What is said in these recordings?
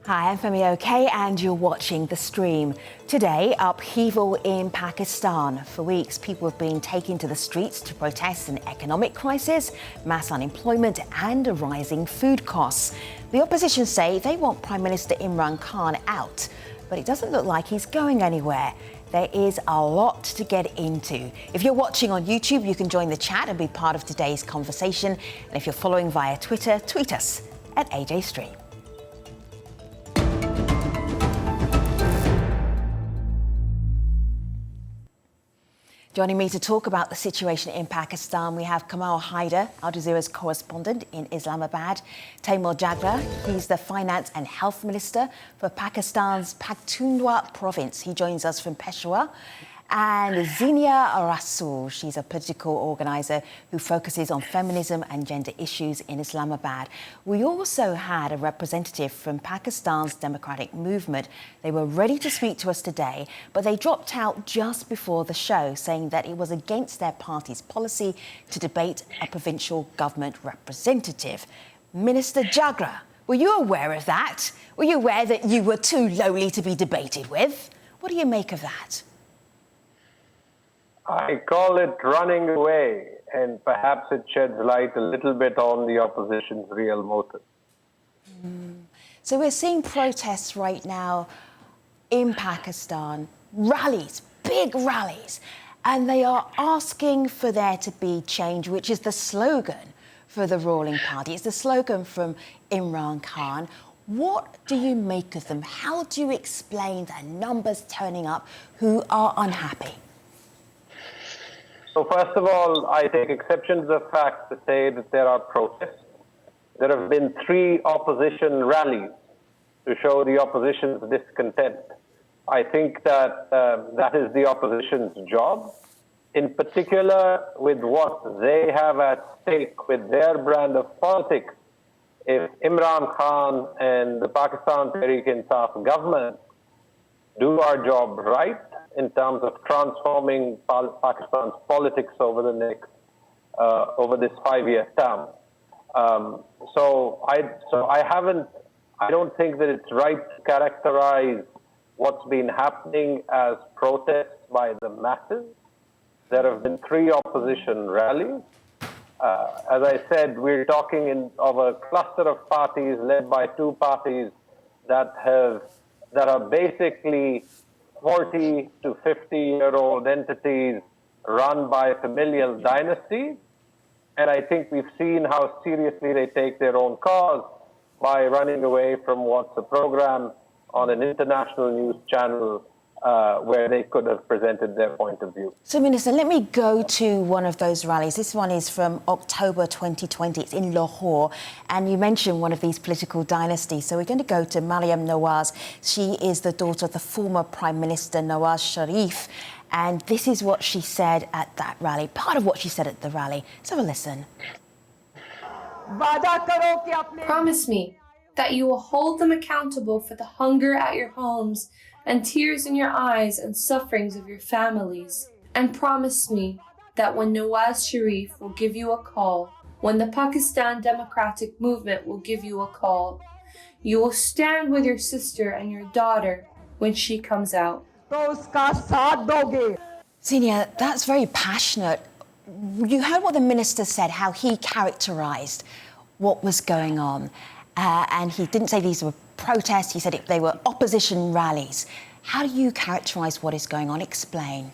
Hi, I'm Femi OK and you're watching The Stream. Today, upheaval in Pakistan. For weeks, people have been taken to the streets to protest an economic crisis, mass unemployment and rising food costs. The opposition say they want Prime Minister Imran Khan out, but it doesn't look like he's going anywhere. There is a lot to get into. If you're watching on YouTube, you can join the chat and be part of today's conversation. And if you're following via Twitter, tweet us at ajstream. Joining me to talk about the situation in Pakistan, we have Kamal Haider, Al Jazeera's correspondent in Islamabad. Taimur Jagra, he's the Finance and Health Minister for Pakistan's Pakhtunkhwa province. He joins us from Peshawar. And Zinia Rasool, she's a political organiser who focuses on feminism and gender issues in Islamabad. We also had a representative from Pakistan's democratic movement. They were ready to speak to us today, but they dropped out just before the show, saying that it was against their party's policy to debate a provincial government representative. Minister Jagra, were you aware of that? Were you aware that you were too lowly to be debated with? What do you make of that? I call it running away, and perhaps it sheds light a little bit on the opposition's real motive. So we're seeing protests right now in Pakistan, rallies, big rallies, and they are asking for there to be change, which is the slogan for the ruling party. It's the slogan from Imran Khan. What do you make of them? How do you explain the numbers turning up who are unhappy? So first of all, I take exception to the fact to say that there are protests. There have been 3 opposition rallies to show the opposition's discontent. I think that that is the opposition's job, in particular with what they have at stake with their brand of politics. If Imran Khan and the Pakistan Tehreek-e-Insaaf government do our job right, in terms of transforming Pakistan's politics over the next, over this 5-year term. So I don't think that it's right to characterize what's been happening as protests by the masses. There have been 3 opposition rallies. As I said, we're talking of a cluster of parties led by 2 parties that are basically 40 to 50-year-old entities run by familial dynasty. And I think we've seen how seriously they take their own cause by running away from what's a program on an international news channel where they could have presented their point of view. So, Minister, let me go to one of those rallies. This one is from October 2020. It's in Lahore. And you mentioned one of these political dynasties. So we're going to go to Maryam Nawaz. She is the daughter of the former Prime Minister Nawaz Sharif. And this is what she said at that rally, part of what she said at the rally. Let's have a listen. Promise me that you will hold them accountable for the hunger at your homes and tears in your eyes and sufferings of your families. And promise me that when Nawaz Sharif will give you a call, when the Pakistan Democratic Movement will give you a call, you will stand with your sister and your daughter when she comes out. Zinia, that's very passionate. You heard what the minister said, how he characterised what was going on. And he didn't say these were protests, he said they were opposition rallies. How do you characterise what is going on? Explain.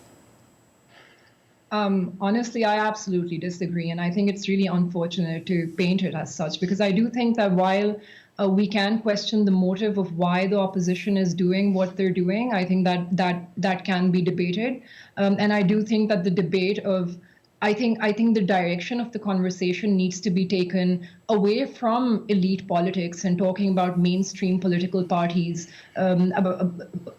Honestly, I absolutely disagree. And I think it's really unfortunate to paint it as such, because I do think that while we can question the motive of why the opposition is doing what they're doing, I think that can be debated. And I do think that the debate of I think the direction of the conversation needs to be taken away from elite politics and talking about mainstream political parties,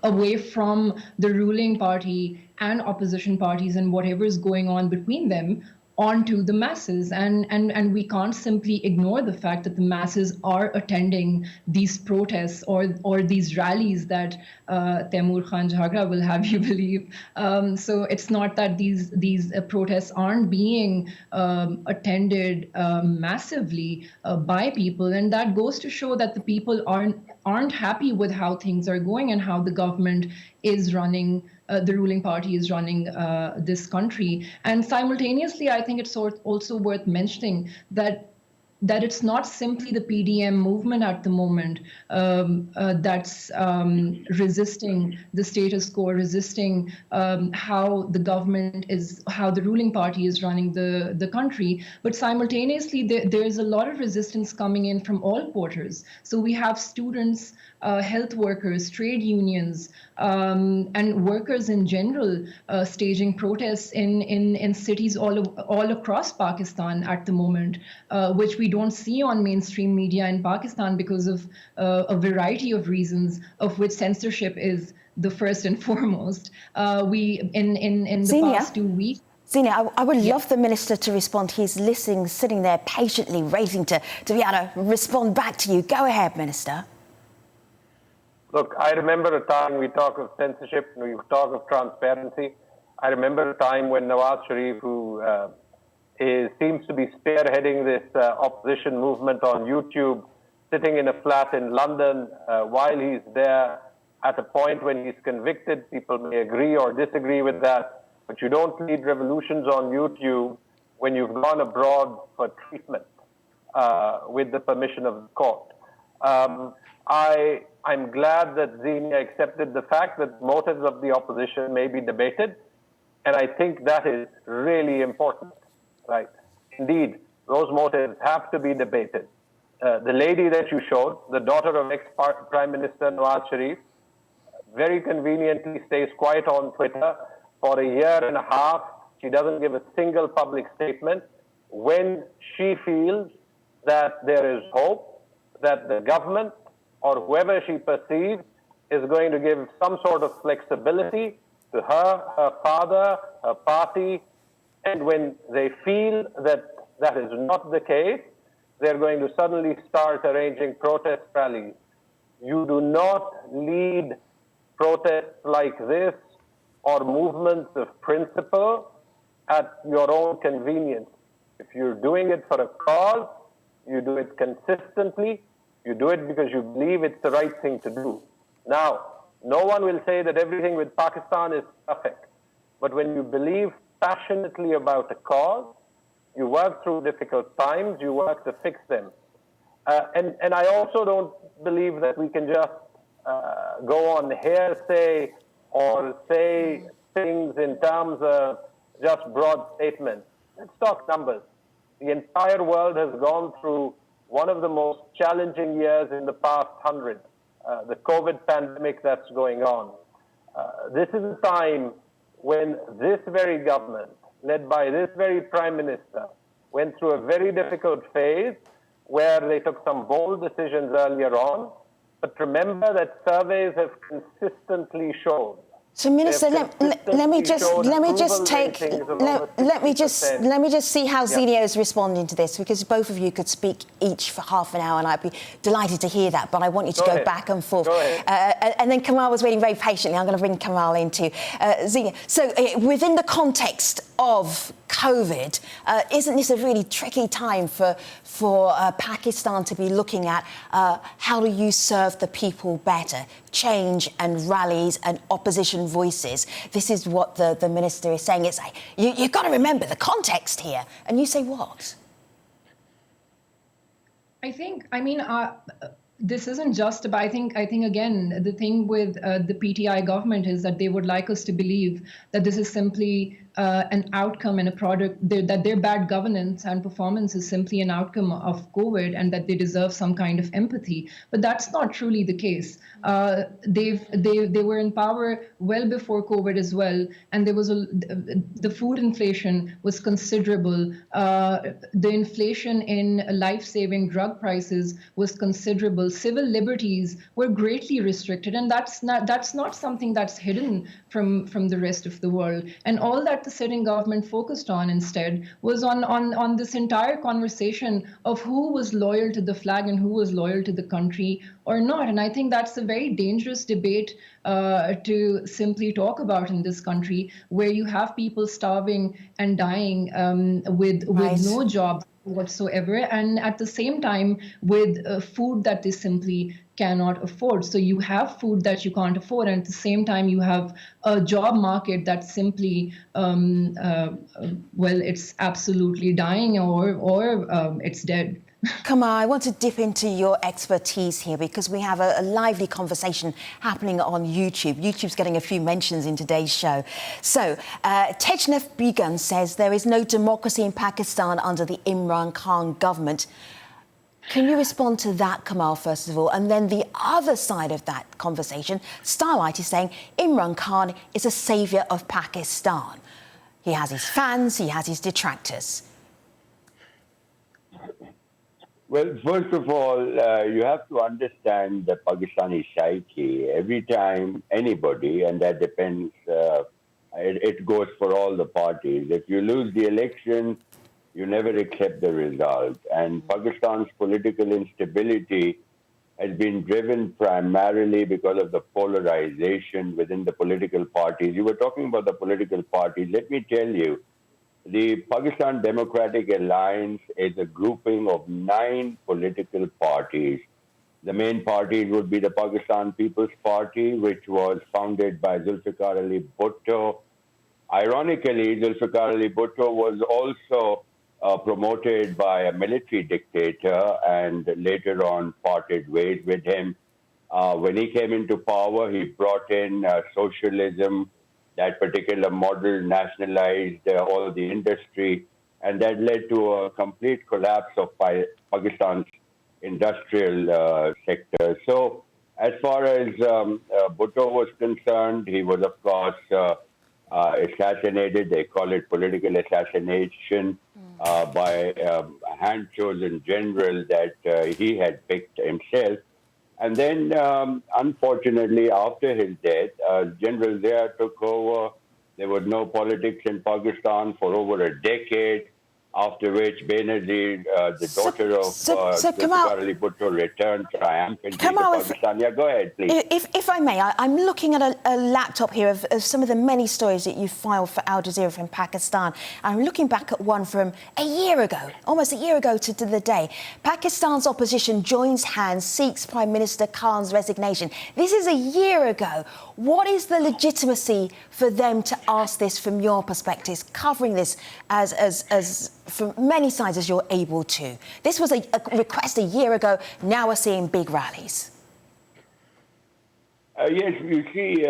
away from the ruling party and opposition parties and whatever is going on between them, onto the masses, and we can't simply ignore the fact that the masses are attending these protests or these rallies that Taimur Khan Jhagra will have you believe. So it's not that these protests aren't being attended massively by people, and that goes to show that the people aren't happy with how things are going and how the government is running, the ruling party is running this country. And simultaneously, I think it's also worth mentioning that it's not simply the PDM movement at the moment that's resisting the status quo, resisting how the government how the ruling party is running the country, but simultaneously there's a lot of resistance coming in from all quarters. So we have students, health workers, trade unions, and workers in general staging protests in cities all across Pakistan at the moment, which we don't see on mainstream media in Pakistan because of a variety of reasons, of which censorship is the first and foremost. We in the past 2 weeks. Zenia, I would love the minister to respond. He's listening, sitting there patiently, waiting to be able to respond back to you. Go ahead, Minister. Look, I remember a time we talk of censorship, we talk of transparency. I remember a time when Nawaz Sharif, who seems to be spearheading this opposition movement on YouTube, sitting in a flat in London while he's there at a point when he's convicted. People may agree or disagree with that, but you don't lead revolutions on YouTube when you've gone abroad for treatment with the permission of the court. I'm glad that Zenia accepted the fact that motives of the opposition may be debated, and I think that is really important, right? Indeed, those motives have to be debated. The lady that you showed, the daughter of ex-Prime Minister Nawaz Sharif, very conveniently stays quiet on Twitter for a year and a half. She doesn't give a single public statement when she feels that there is hope that the government or whoever she perceives is going to give some sort of flexibility to her, her father, her party, and when they feel that that is not the case, they're going to suddenly start arranging protest rallies. You do not lead protests like this or movements of principle at your own convenience. If you're doing it for a cause, you do it consistently. You do it because you believe it's the right thing to do. Now, no one will say that everything with Pakistan is perfect. But when you believe passionately about a cause, you work through difficult times, you work to fix them. And I also don't believe that we can just go on hearsay or say things in terms of just broad statements. Let's talk numbers. The entire world has gone through one of the most challenging years in the past 100, the COVID pandemic that's going on. This is a time when this very government, led by this very Prime Minister, went through a very difficult phase where they took some bold decisions earlier on. But remember that surveys have consistently shown. So, Minister, let me just see how Zenia is responding to this, because both of you could speak each for half an hour, and I'd be delighted to hear that. But I want you to go back and forth. And then Kamal was waiting very patiently. I'm going to bring Kamal in too. Zenia, so within the context of COVID, isn't this a really tricky time for Pakistan to be looking at how do you serve the people better? Change and rallies and opposition voices. This is what the minister is saying. It's like, you've got to remember the context here. And you say what? This isn't just about, I think again, the thing with the PTI government is that they would like us to believe that this is simply an outcome and a product, that their bad governance and performance is simply an outcome of COVID and that they deserve some kind of empathy. But that's not truly the case. They were in power well before COVID as well, and there was the food inflation was considerable. The inflation in life-saving drug prices was considerable. Civil liberties were greatly restricted, and that's not something that's hidden from the rest of the world. And all that the sitting government focused on instead was on this entire conversation of who was loyal to the flag and who was loyal to the country or not. And I think that's a very dangerous debate to simply talk about in this country, where you have people starving and dying with no job whatsoever, and at the same time with food that they simply cannot afford. So you have food that you can't afford, and at the same time you have a job market that's simply it's absolutely dying or it's dead. Kamal, I want to dip into your expertise here because we have a lively conversation happening on YouTube. YouTube's getting a few mentions in today's show. So, Tejnef Begun says there is no democracy in Pakistan under the Imran Khan government. Can you respond to that, Kamal, first of all? And then the other side of that conversation, Starlight is saying Imran Khan is a saviour of Pakistan. He has his fans, he has his detractors. Well, first of all, you have to understand the Pakistani psyche. Every time anybody, and that depends, it goes for all the parties. If you lose the election, you never accept the result. And Pakistan's political instability has been driven primarily because of the polarization within the political parties. You were talking about the political parties. Let me tell you, the Pakistan Democratic Alliance is a grouping of 9 political parties. The main parties would be the Pakistan People's Party, which was founded by Zulfikar Ali Bhutto. Ironically, Zulfikar Ali Bhutto was also promoted by a military dictator and later on parted ways with him. When he came into power, he brought in socialism. That particular model nationalized all the industry, and that led to a complete collapse of Pakistan's industrial sector. So as far as Bhutto was concerned, he was, of course, assassinated. They call it political assassination by a hand-chosen general that he had picked himself. And then, unfortunately, after his death, General Zia took over. There was no politics in Pakistan for over a decade, after which Benazir, the daughter of Zulfikar Ali Bhutto, returned triumphantly to Pakistan. Yeah, go ahead, please. If I may, I'm looking at a laptop here of some of the many stories that you filed for Al Jazeera from Pakistan. I'm looking back at one from a year ago, almost a year ago to the day. Pakistan's opposition joins hands, seeks Prime Minister Khan's resignation. This is a year ago. What is the legitimacy for them to ask this from your perspective, covering this as from many sides as you're able to? This was a request a year ago. Now we're seeing big rallies. Yes, you see,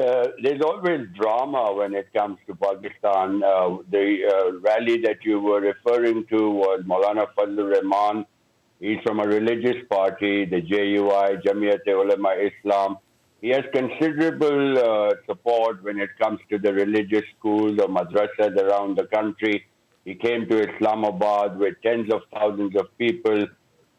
there's always drama when it comes to Pakistan. The rally that you were referring to was Maulana Fazlur Rahman. He's from a religious party, the JUI, Jamiyat-e-Ulama Islam. He has considerable support when it comes to the religious schools or madrasas around the country. He came to Islamabad with tens of thousands of people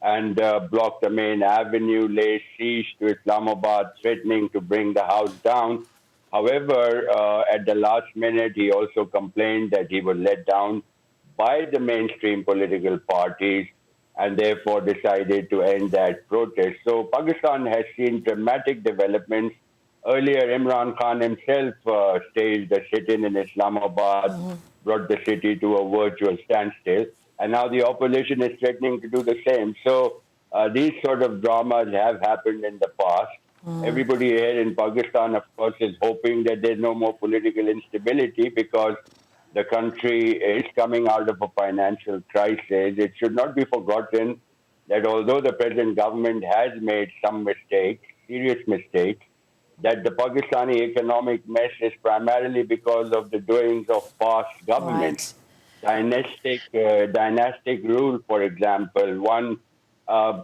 and blocked the main avenue, laid siege to Islamabad, threatening to bring the house down. However, at the last minute, he also complained that he was let down by the mainstream political parties and therefore decided to end that protest. So Pakistan has seen dramatic developments. Earlier, Imran Khan himself staged a sit-in in Islamabad, brought the city to a virtual standstill, and now the opposition is threatening to do the same. So these sort of dramas have happened in the past. Everybody here in Pakistan, of course, is hoping that there's no more political instability because the country is coming out of a financial crisis. It should not be forgotten that although the present government has made some mistakes, serious mistakes, that the Pakistani economic mess is primarily because of the doings of past governments. Right. Dynastic rule, for example, one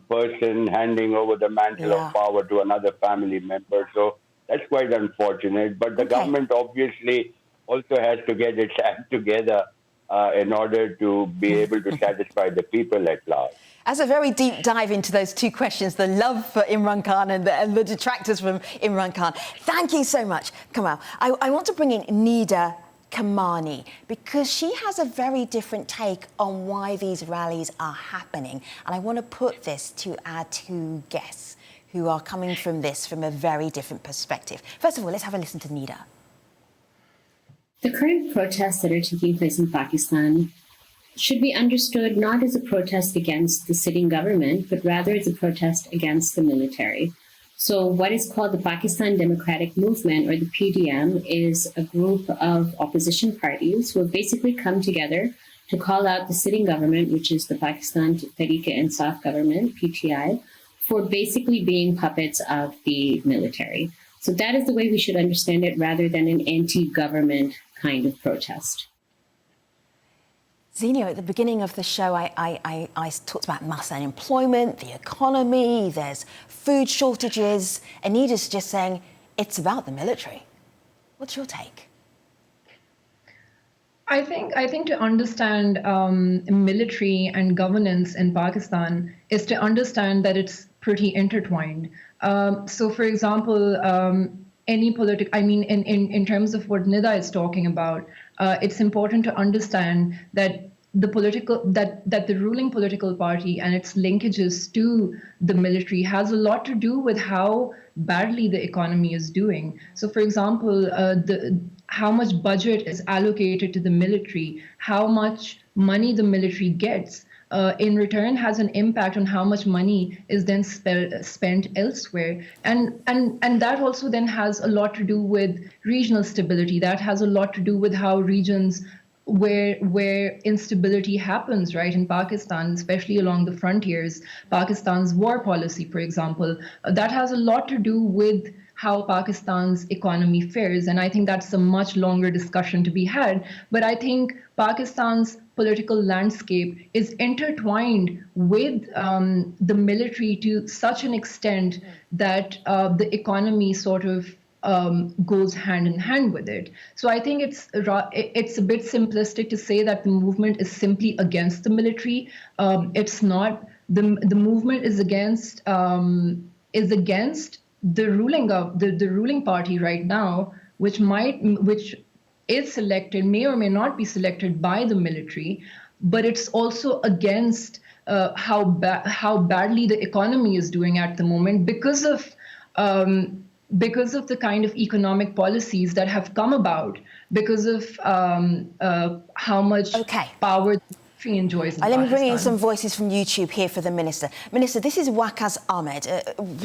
person handing over the mantle of power to another family member. So that's quite unfortunate. But the government obviously also has to get its act together in order to be able to satisfy the people at large. As a very deep dive into those two questions, the love for Imran Khan and the detractors from Imran Khan. Thank you so much, Kamal. I want to bring in Nida Kamani, because she has a very different take on why these rallies are happening. And I want to put this to our two guests who are coming from this from a very different perspective. First of all, let's have a listen to Nida. The current protests that are taking place in Pakistan should be understood not as a protest against the sitting government, but rather as a protest against the military. So what is called the Pakistan Democratic Movement, or the PDM, is a group of opposition parties who have basically come together to call out the sitting government, which is the Pakistan Tehreek-e-Insaaf government, PTI, for basically being puppets of the military. So that is the way we should understand it, rather than an anti-government kind of protest. Zinio, at the beginning of the show, I talked about mass unemployment, the economy, there's food shortages, and Nida's just saying it's about the military. What's your take? I think to understand military and governance in Pakistan is to understand that it's pretty intertwined. So, for example, in terms of what Nida is talking about, it's important to understand that the ruling political party and its linkages to the military has a lot to do with how badly the economy is doing. So, for example, how much budget is allocated to the military, how much money the military gets, in return has an impact on how much money is then spent elsewhere. And that also then has a lot to do with regional stability. That has a lot to do with how regions where instability happens, right, in Pakistan, especially along the frontiers, Pakistan's war policy, for example, that has a lot to do with how Pakistan's economy fares. And I think that's a much longer discussion to be had. But I think Pakistan's political landscape is intertwined with the military to such an extent that the economy sort of goes hand in hand with it. So I think it's a bit simplistic to say that the movement is simply against the military. It's not. The movement is against the ruling party right now, which is selected, may or may not be selected by the military, but it's also against how badly the economy is doing at the moment because of the kind of economic policies that have come about, because of how much power enjoys in Let me bring in Pakistan. some voices from YouTube here for the Minister. Minister, this is Waqas Ahmed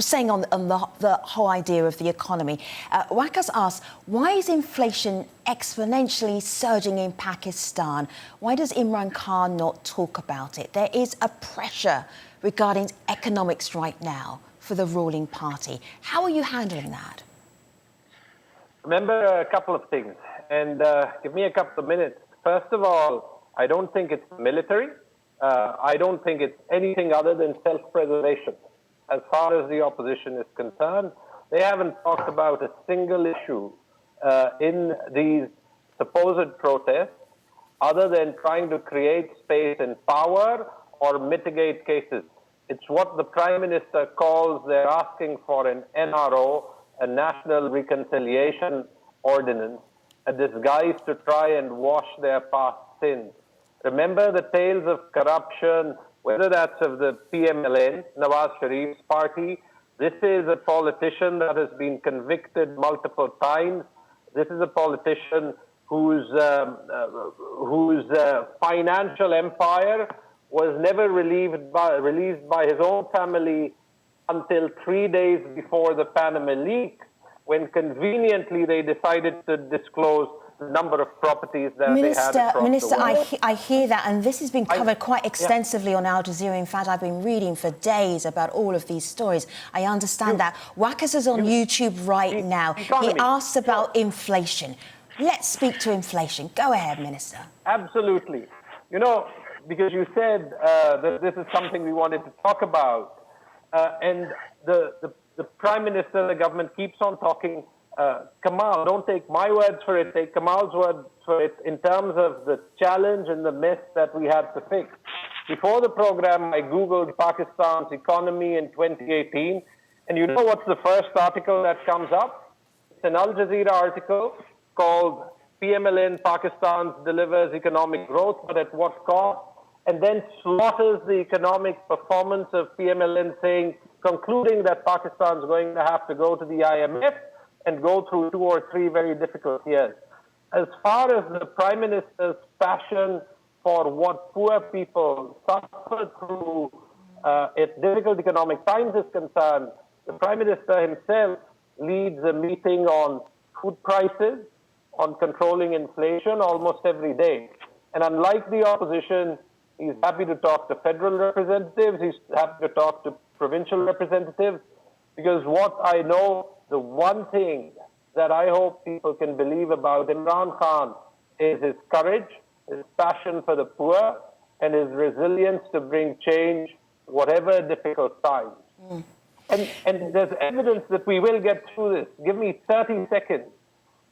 saying on the whole idea of the economy. Waqas asks, why is inflation exponentially surging in Pakistan? Why does Imran Khan not talk about it? There is a pressure regarding economics right now for the ruling party. How are you handling that? Remember a couple of things, and give me a couple of minutes. First of all, I don't think it's military. I don't think it's anything other than self-preservation. As far as the opposition is concerned, they haven't talked about a single issue in these supposed protests other than trying to create space and power or mitigate cases. It's what the Prime Minister calls, they're asking for an NRO, a National Reconciliation Ordinance, a disguise to try and wash their past sins. Remember the tales of corruption, whether that's of the PMLN, Nawaz Sharif's party. This is a politician that has been convicted multiple times. This is a politician whose financial empire was never released by his own family until 3 days before the Panama leak, when conveniently they decided to disclose the number of properties that they had across Minister, the world. I hear that, and this has been covered quite extensively on Al Jazeera. In fact, I've been reading for days about all of these stories. I understand that. Waqas is on YouTube right now. He asks about inflation. Let's speak to inflation. Go ahead, Minister. Absolutely. You know, because you said that this is something we wanted to talk about, and the Prime Minister, the government keeps on talking. Kamal, don't take my words for it, take Kamal's words for it in terms of the challenge and the mess that we had to fix. Before the program, I Googled Pakistan's economy in 2018, and you know what's the first article that comes up? It's an Al Jazeera article called PMLN in Pakistan delivers economic growth, but at what cost? And then slaughters the economic performance of PMLN, concluding that Pakistan is going to have to go to the IMF and go through 2 or 3 very difficult years. As far as the Prime Minister's passion for what poor people suffer through difficult economic times is concerned, the Prime Minister himself leads a meeting on food prices, on controlling inflation almost every day. And unlike the opposition, he's happy to talk to federal representatives, he's happy to talk to provincial representatives, because what I know, the one thing that I hope people can believe about Imran Khan is his courage, his passion for the poor, and his resilience to bring change, whatever difficult times. And there's evidence that we will get through this. Give me 30 seconds.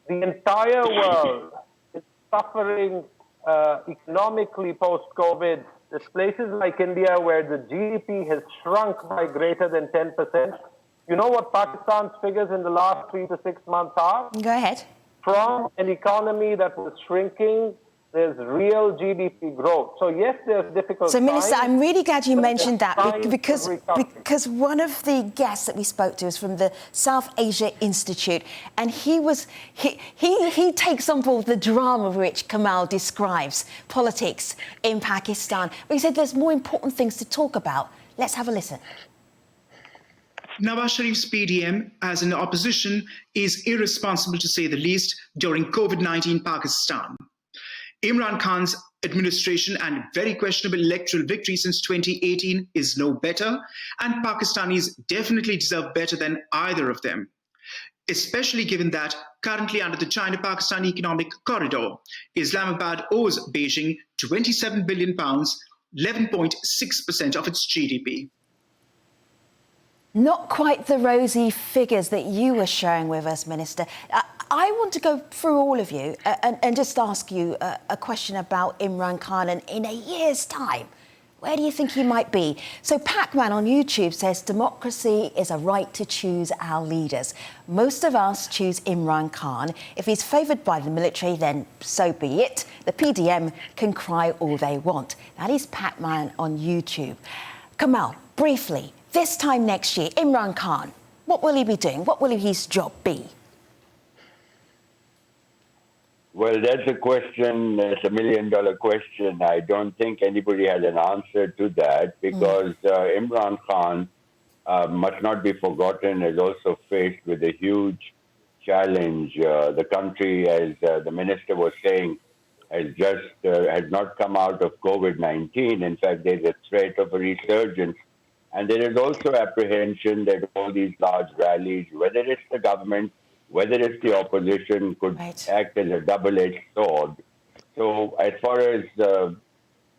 The entire world is suffering economically post-COVID. There's places like India where the GDP has shrunk by greater than 10%. You know what Pakistan's figures in the last 3 to 6 months are? Go ahead. From an economy that was shrinking, there's real GDP growth. So yes, there's difficult So, Minister, times, I'm really glad you mentioned that because one of the guests that we spoke to is from the South Asia Institute, and he takes on board the drama which Kamal describes politics in Pakistan. But he said there's more important things to talk about. Let's have a listen. Nawaz Sharif's PDM as an opposition is irresponsible, to say the least, during COVID-19 Pakistan. Imran Khan's administration and very questionable electoral victory since 2018 is no better, and Pakistanis definitely deserve better than either of them, especially given that currently under the China-Pakistan economic corridor, Islamabad owes Beijing £27 billion, 11.6% of its GDP. Not quite the rosy figures that you were sharing with us, Minister. I want to go through all of you and just ask you a question about Imran Khan, and in a year's time, where do you think he might be? So Pac-Man on YouTube says, democracy is a right to choose our leaders. Most of us choose Imran Khan. If he's favoured by the military, then so be it. The PDM can cry all they want. That is Pac-Man on YouTube. Kamal, briefly, this time next year, Imran Khan, what will he be doing? What will his job be? Well, that's a question, it's $1 million question. I don't think anybody has an answer to that, because Imran Khan, must not be forgotten, is also faced with a huge challenge. The country, as the minister was saying, has not come out of COVID-19. In fact, there's a threat of a resurgence. And there is also apprehension that all these large rallies, whether it's the government, whether it's the opposition, could act as a double-edged sword. So as far as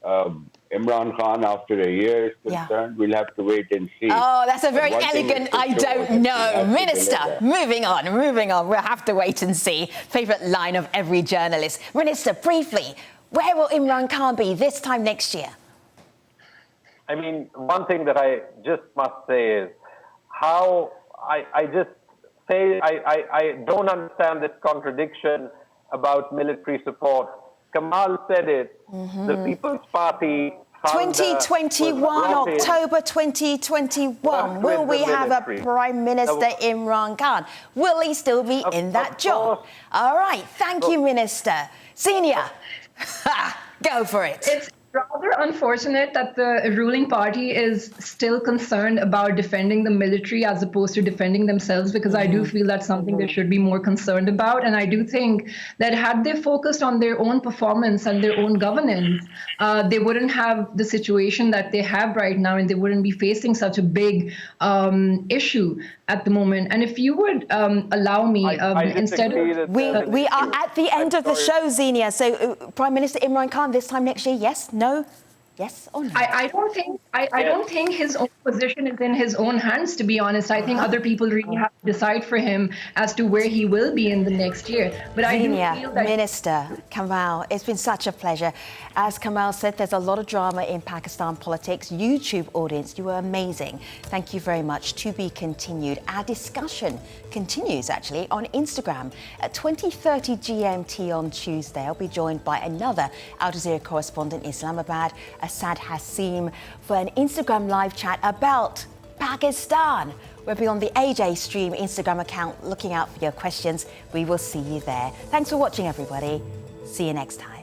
Imran Khan after a year is concerned, we'll have to wait and see. Oh, that's a very elegant I don't know. Minister, moving on. We'll have to wait and see. Favourite line of every journalist. Minister, briefly, where will Imran Khan be this time next year? I mean, one thing that I just must say is how I don't understand this contradiction about military support. Kamal said it. The People's Party 2021, October 2021. Will we have a Prime Minister Imran Khan? Will he still be in that job? All right. Thank you, Minister. Senior, go for it. It's rather unfortunate that the ruling party is still concerned about defending the military as opposed to defending themselves, because I do feel that's something they should be more concerned about. And I do think that had they focused on their own performance and their own governance, they wouldn't have the situation that they have right now, and they wouldn't be facing such a big issue at the moment. And if you would allow me, instead of... We are at the end of the show, Xenia. So Prime Minister Imran Khan this time next year, yes? No? Yes or no? I don't think his own position is in his own hands, to be honest. I think other people really have to decide for him as to where he will be in the next year. But I do Senior feel that Minister Kamal, it's been such a pleasure. As Kamal said, there's a lot of drama in Pakistan politics. YouTube audience, you were amazing. Thank you very much. To be continued. Our discussion continues actually on Instagram at 20:30 GMT on Tuesday. I'll be joined by another Al Jazeera correspondent in Islamabad, Asad Hassim, for an Instagram live chat about Pakistan. We'll be on the ajstream Instagram account looking out for your questions. We will see you there. Thanks for watching, everybody. See you next time.